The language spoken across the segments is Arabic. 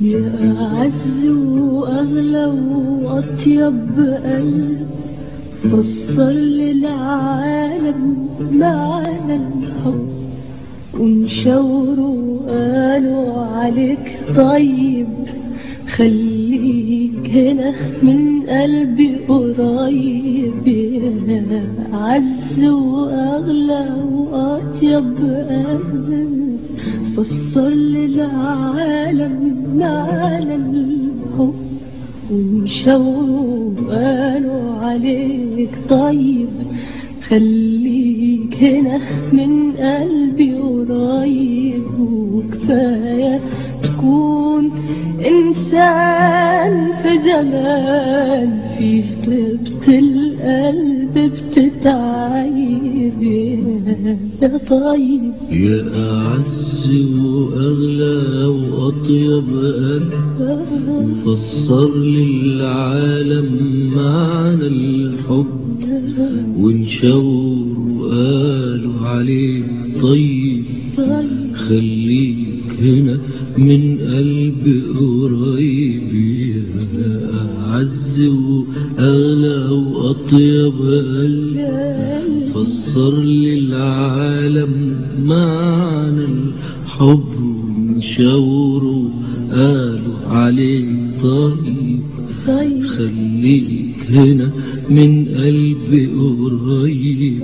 يا أعز وأغلى وأطيب قلب فسر للعالم معنى الحب، ونشاوروا قالوا عليك طيب، خليك هنا من قلبي قريب. يا أعز وأغلى وأطيب قلب فسر للعالم معنى الحب، ونشاوروا قالوا عليك طيب، خليك هنا من قلبي قريب. وكفاية تكون إنسان في زمان فيه طيبة القلب بتتعيب. يا طيب يا أعز وأغلى وأطيب قلب فسر للعالم معنى الحب، ونشاور وقالوا عليك طيب، خليك هنا من قلبي قريب. يا أعز وأغلى وأطيب قلب فسر للعالم معنى الحب، ونشاوروا قالوا عليك طيب، خليك هنا من قلبي قريب.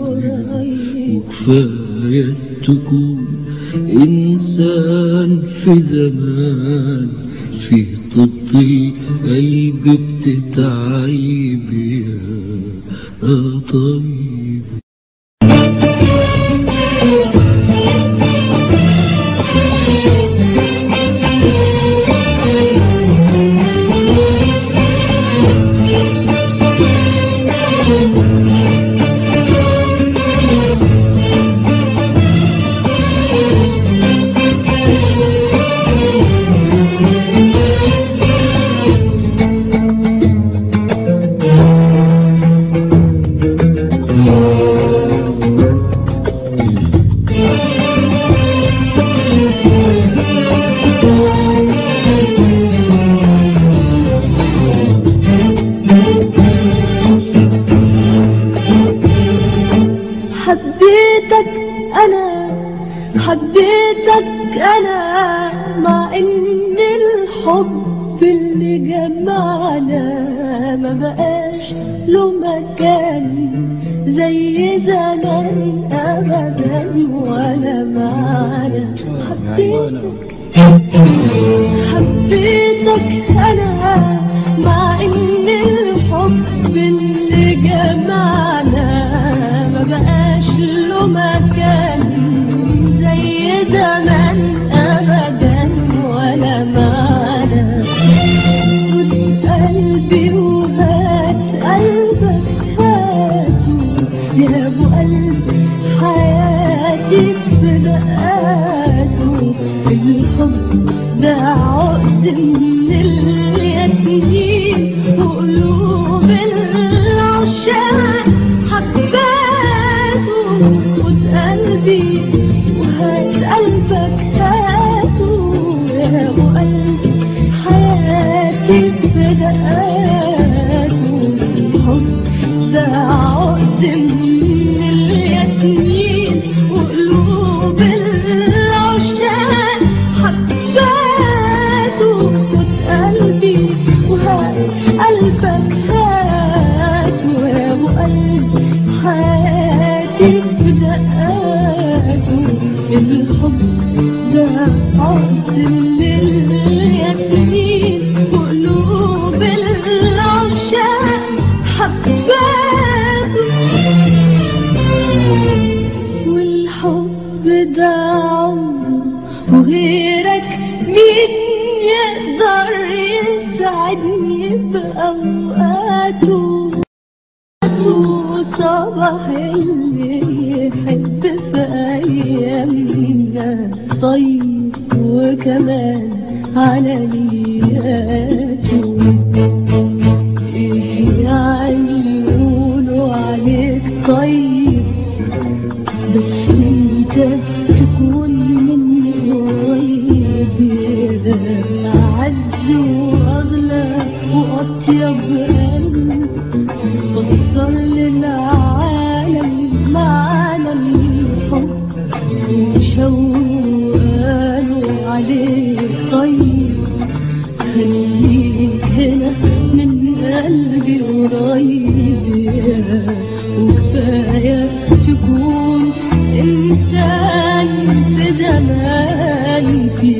وكفاية تكون إنسان في زمان فيه طيبة القلب بتتعيب. يا طيب حبيتك أنا مع إن الحب اللي جمعنا ما بقاش له مكان زي زمان أبدا ولا معنى. حبيتك أنا مع إن الحب اللي جمعنا ما بقاش له مكان زي زمان أبدا ولا معنى. خد قلبي وهات قلبك هاته يا أبو قلبي، حياتي في دقاته. الحب ده عقد من الياسمين وقلوب العشاق حباته. خد قلبي وهات قلبك هاته يا أبو قلبي، حياتي في دقاته. الحب ده عقد من الياسمين وقلوب العشاق حباته. خد قلبي وهات قلبك هاته يا أبو قلبي، حياتي في دقاته. الحب ده عقد من الياسمين وقلوب العشاق حباته. والحب ده عمره وغيرك مين يقدر يسعدني بأوقاته. صباح اللي يحب في أيامنا طيب وكمان على نياته. إيه يعني يقولوا عليك طيب بس انت تكون مني قريب. من قلبي قريب وكفاية تكون إنسان في زمان في